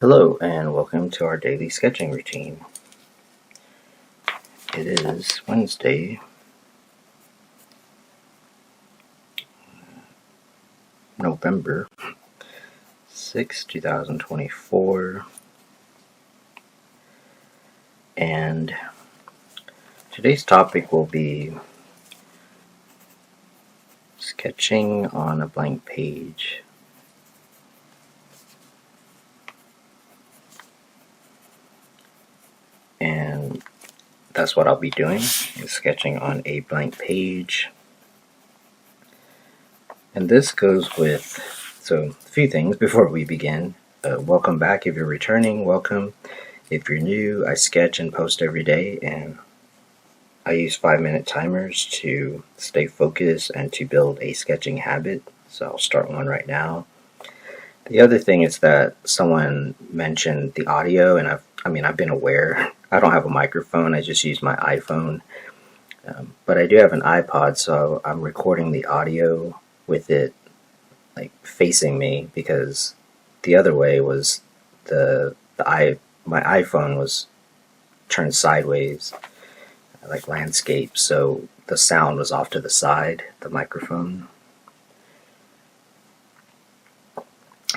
Hello and welcome to our daily sketching routine. It is Wednesday, November 6, 2024, and today's topic will be sketching on a blank page. And that's what I'll be doing, is sketching on a blank page. And this goes with, a few things before we begin. Welcome back if you're returning, welcome. If you're new, I sketch and post every day, and I use 5-minute timers to stay focused and to build a sketching habit. So I'll start one right now. The other thing is that someone mentioned the audio, and I've been aware. I don't have a microphone, I just use my iPhone. But I do have an iPod, so I'm recording the audio with it like facing me, because the other way was my iPhone was turned sideways, like landscape, so the sound was off to the side, the microphone.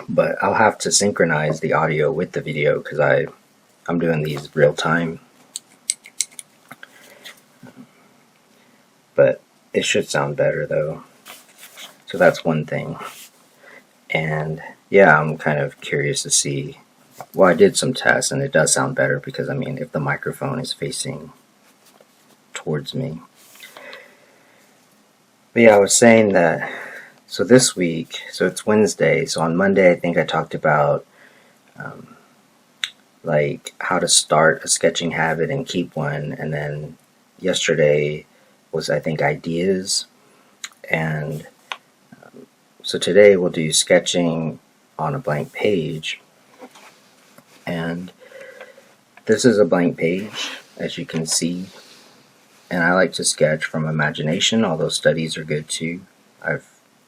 But I'll have to synchronize the audio with the video because I'm doing these real time. But it should sound better though. So that's one thing. And yeah, I'm kind of curious to see. Well, I did some tests and it does sound better because if the microphone is facing towards me. But yeah, I was saying that, so this week, so it's Wednesday, so on Monday I think I talked about like how to start a sketching habit and keep one, and then yesterday was, I think, ideas. And so today we'll do sketching on a blank page, and this is a blank page, as you can see, and I like to sketch from imagination, although studies are good too.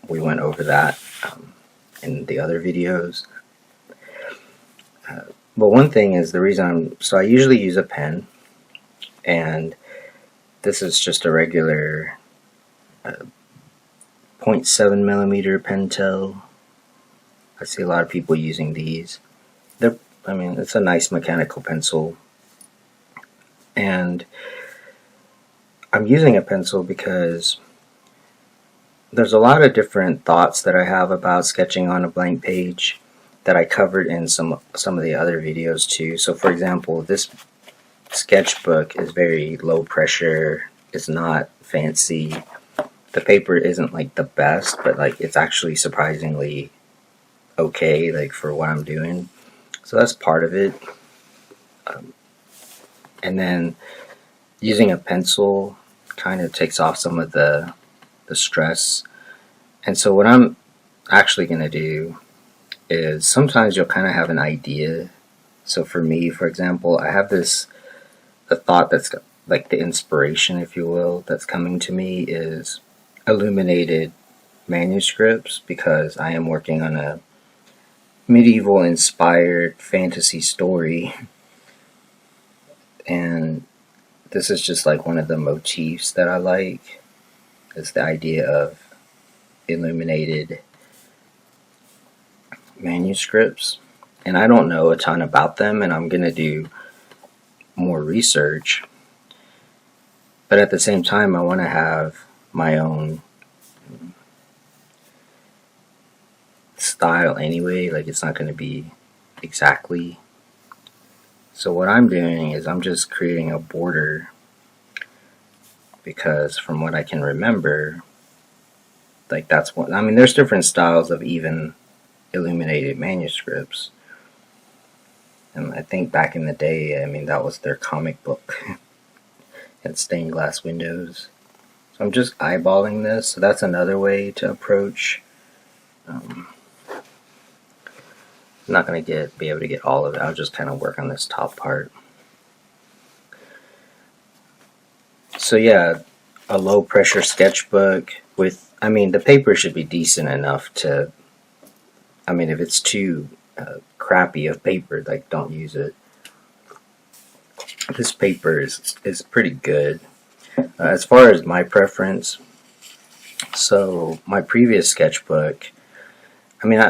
We went over that in the other videos. But one thing is, the reason I usually use a pen, and this is just a regular 0.7 millimeter Pentel. I see a lot of people using these. It's a nice mechanical pencil, and I'm using a pencil because there's a lot of different thoughts that I have about sketching on a blank page that I covered in some of the other videos too. So for example, this sketchbook is very low pressure. It's not fancy. The paper isn't like the best, but like it's actually surprisingly okay, like for what I'm doing. So that's part of it. And then using a pencil kind of takes off some of the stress. And so what I'm actually going to do is, sometimes you'll kind of have an idea. So for me, for example, I have the thought that's like the inspiration, if you will, that's coming to me is Illuminated manuscripts, because I am working on a medieval inspired fantasy story, and this is just like one of the motifs that I like, is the idea of illuminated manuscripts. And I don't know a ton about them, and I'm gonna do more research, but at the same time I want to have my own style anyway, like it's not going to be exactly. So what I'm doing is I'm just creating a border, because from what I can remember, like that's what, there's different styles of even illuminated manuscripts, and I think back in the day, that was their comic book and stained glass windows. So I'm just eyeballing this, so that's another way to approach. I'm not going to be able to get all of it. I'll just kind of work on this top part. So yeah, a low pressure sketchbook with, the paper should be decent enough to, if it's too crappy of paper, like don't use it. This paper is pretty good. As far as my preference, so my previous sketchbook, I mean,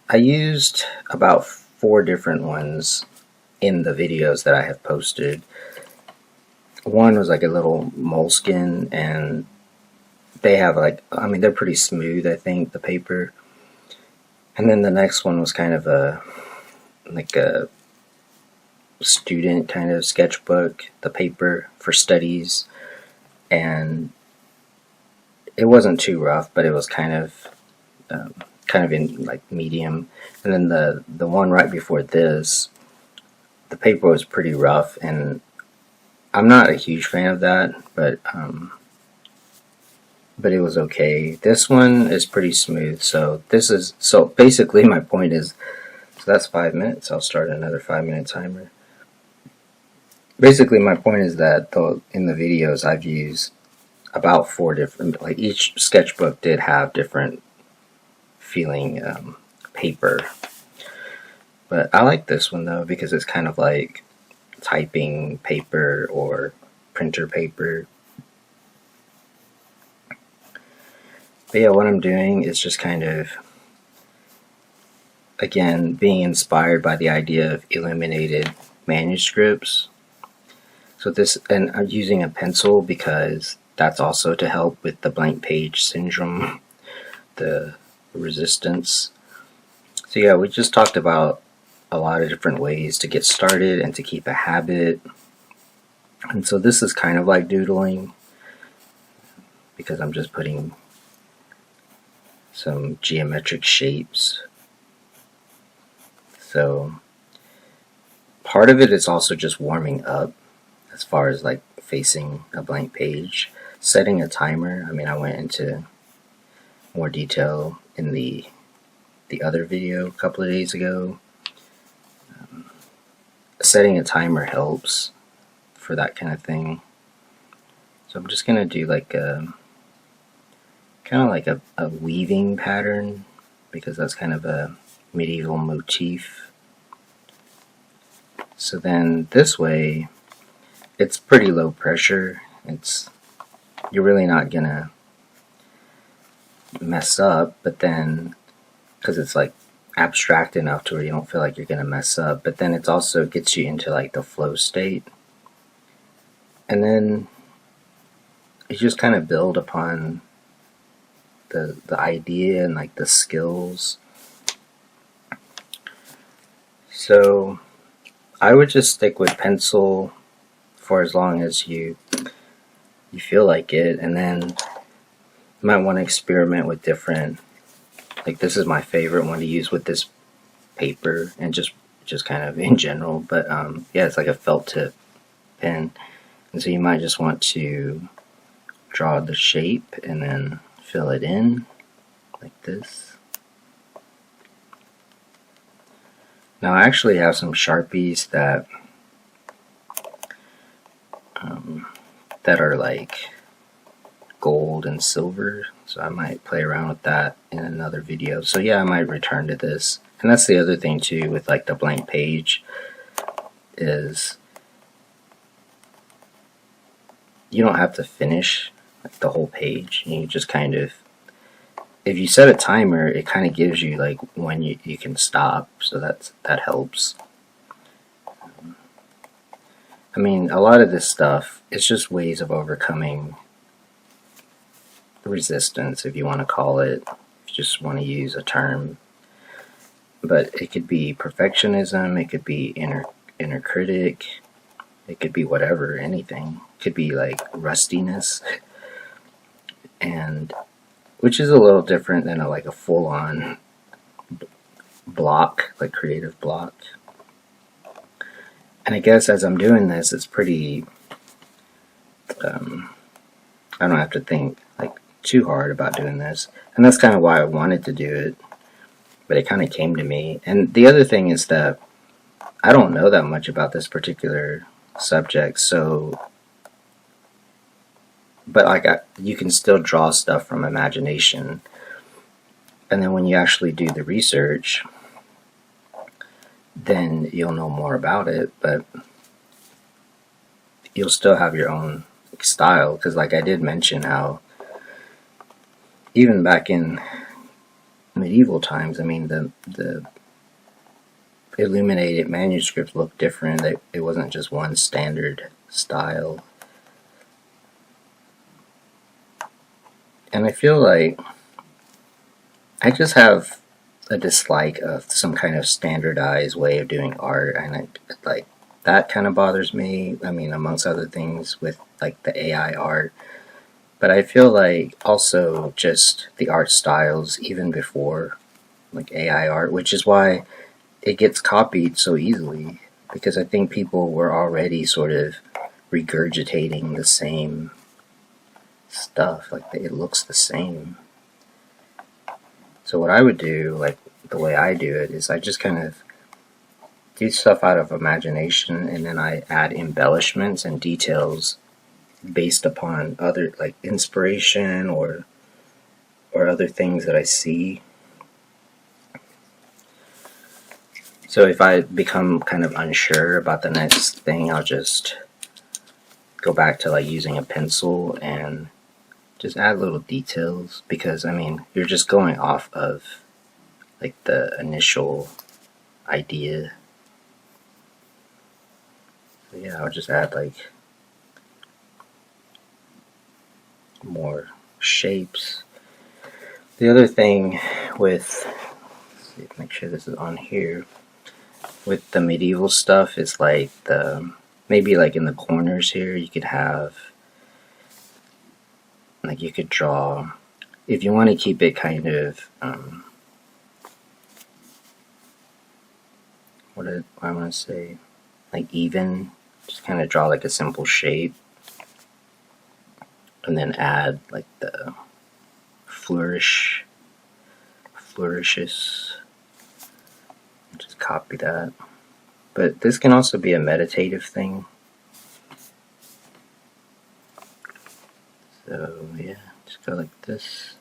I used about 4 different ones in the videos that I have posted. One was like a little moleskin, and they have like, I mean, they're pretty smooth, I think, the paper. And then the next one was kind of like a student kind of sketchbook, the paper for studies, and it wasn't too rough, but it was kind of in like medium. And then the one right before this, the paper was pretty rough, and I'm not a huge fan of that, but it was okay. This one is pretty smooth, so basically my point is, so that's 5 minutes. I'll start another 5-minute timer. Basically my point is that in the videos I've used about 4 different, like each sketchbook did have different feeling paper. But I like this one though, because it's kind of like typing paper or printer paper. But yeah, what I'm doing is just kind of, again, being inspired by the idea of illuminated manuscripts. So this, and I'm using a pencil because that's also to help with the blank page syndrome, the resistance. So yeah, we just talked about a lot of different ways to get started and to keep a habit. And so this is kind of like doodling, because I'm just putting some geometric shapes. So part of it is also just warming up as far as like facing a blank page. Setting a timer, I mean, I went into more detail in the other video a couple of days ago. Setting a timer helps for that kind of thing. So I'm just gonna do like a kind of like a weaving pattern, because that's kind of a medieval motif. So then this way it's pretty low pressure. You're really not gonna mess up, but then because it's like abstract enough to where you don't feel like you're gonna mess up, but then it also gets you into like the flow state. And then you just kind of build upon the idea and like the skills. So I would just stick with pencil for as long as you feel like it, and then you might want to experiment with different, like this is my favorite one to use with this paper, and just kind of in general, but yeah, it's like a felt tip pen, and so you might just want to draw the shape and then fill it in like this. Now I actually have some Sharpies that are like gold and silver, so I might play around with that in another video. So yeah, I might return to this. And that's the other thing too with like the blank page, is you don't have to finish like the whole page. You just kind of, if you set a timer, it kind of gives you like when you can stop, so that helps. I mean, a lot of this stuff, it's just ways of overcoming resistance, if you want to call it, if you just want to use a term. But it could be perfectionism, it could be inner critic, it could be whatever, anything. It could be like rustiness, and which is a little different than like a full-on block, like creative block. And I guess as I'm doing this, it's pretty, I don't have to think like too hard about doing this. And that's kind of why I wanted to do it, but it kind of came to me. And the other thing is that I don't know that much about this particular subject, so, but like you can still draw stuff from imagination. And then when you actually do the research, then you'll know more about it, but you'll still have your own style. Because like I did mention how even back in medieval times, I mean, the Illuminated manuscripts looked different. It wasn't just one standard style. And I feel like I just have a dislike of some kind of standardized way of doing art, and like that kind of bothers me. I mean, amongst other things with like the AI art. But I feel like also just the art styles even before like AI art, which is why it gets copied so easily, because I think people were already sort of regurgitating the same stuff, like it looks the same. So what I would do, like the way I do it, is I just kind of do stuff out of imagination, and then I add embellishments and details based upon other like inspiration or other things that I see. So if I become kind of unsure about the next thing, I'll just go back to like using a pencil and just add little details, because I mean, you're just going off of like the initial idea. So yeah, I'll just add like more shapes. The other thing with, let's see, make sure this is on here, with the medieval stuff is like maybe like in the corners here you could have, like you could draw, if you want to keep it kind of what do I want to say, like even, just kind of draw like a simple shape, and then add like the flourishes. Just copy that. But this can also be a meditative thing. So yeah, just go like this.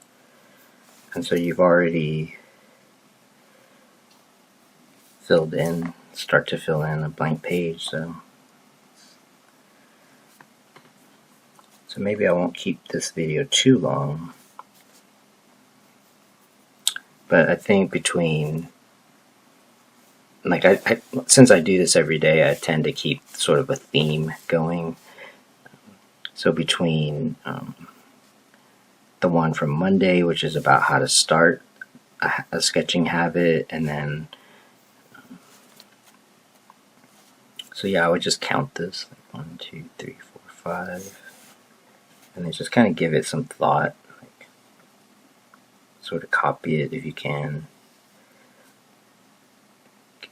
And so you've already start to fill in a blank page. So maybe I won't keep this video too long. But I think between, like since I do this every day, I tend to keep sort of a theme going. So between the one from Monday, which is about how to start a sketching habit, and then so yeah, I would just count this, like 1, 2, 3, 4, 5, and then just kind of give it some thought, like sort of copy it if you can.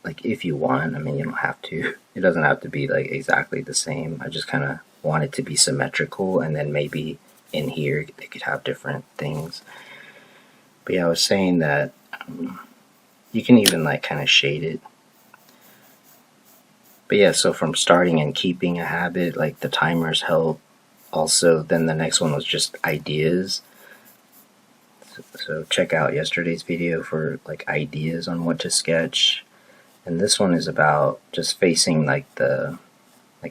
Like if you want, I mean, you don't have to. It doesn't have to be like exactly the same. I just kind of want it to be symmetrical, and then maybe in here it could have different things. But yeah, I was saying that you can even like kind of shade it. But yeah, so from starting and keeping a habit, like the timers help. Also, then the next one was just ideas. So check out yesterday's video for like ideas on what to sketch. And this one is about just facing like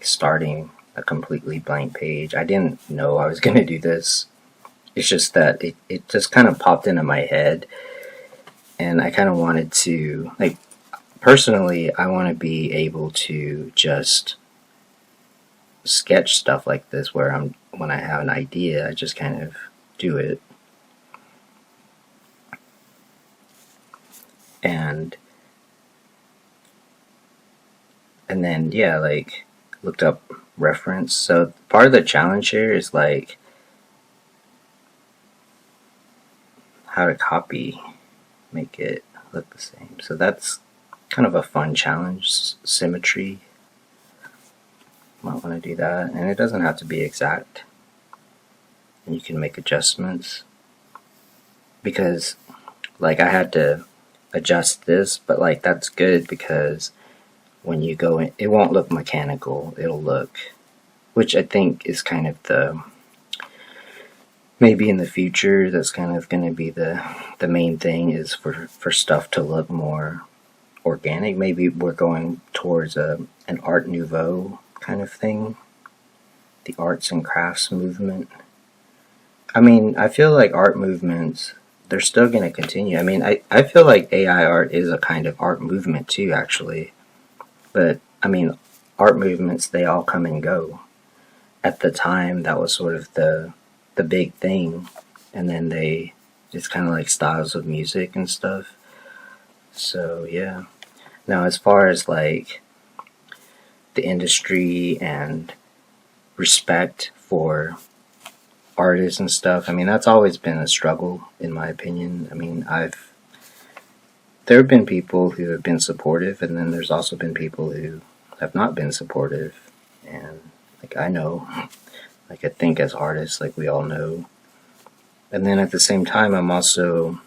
starting a completely blank page. I didn't know I was going to do this. It's just that it just kind of popped into my head. And I kind of wanted to, like, personally, I want to be able to just sketch stuff like this where when I have an idea, I just kind of do it. And then, yeah, like, looked up reference. So part of the challenge here is like how to make it look the same. So that's kind of a fun challenge. Symmetry, might want to do that, and it doesn't have to be exact, and you can make adjustments, because like I had to adjust this, but like that's good, because when you go in, it won't look mechanical. It'll look, which I think is kind of maybe in the future, that's kind of going to be the main thing, is for stuff to look more organic. Maybe we're going towards an Art Nouveau kind of thing, the arts and crafts movement. I mean, I feel like art movements, they're still going to continue. I mean, I feel like AI art is a kind of art movement too, actually. But, I mean, art movements, they all come and go. At the time, that was sort of the big thing. And then it's kind of like styles of music and stuff. So, yeah. Now, as far as like the industry and respect for artists and stuff, I mean, that's always been a struggle, in my opinion. I mean, there have been people who have been supportive, and then there's also been people who have not been supportive. And, like, I know, like, I think as artists, like, we all know. And then at the same time, I'm also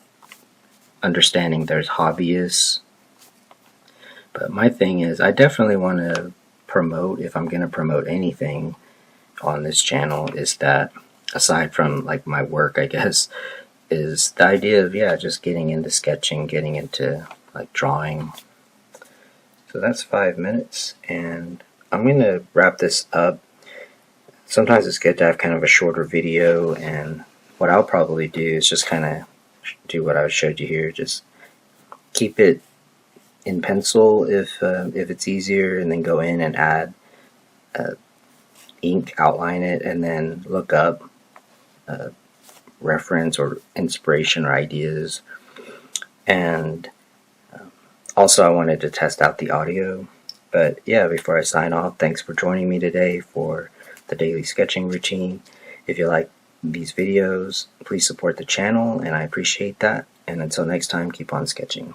understanding there's hobbyists. But my thing is, I definitely want to promote, if I'm going to promote anything on this channel, is that, aside from, like, my work, I guess, is the idea of, yeah, just getting into sketching, getting into, like, drawing. So that's 5 minutes, and I'm going to wrap this up. Sometimes it's good to have kind of a shorter video, and what I'll probably do is just kind of do what I showed you here, just keep it in pencil if it's easier, and then go in and add ink, outline it, and then look up reference or inspiration or ideas. And also I wanted to test out the audio. But yeah, before I sign off, thanks for joining me today for the daily sketching routine. If you like these videos, please support the channel, and I appreciate that. And until next time, keep on sketching.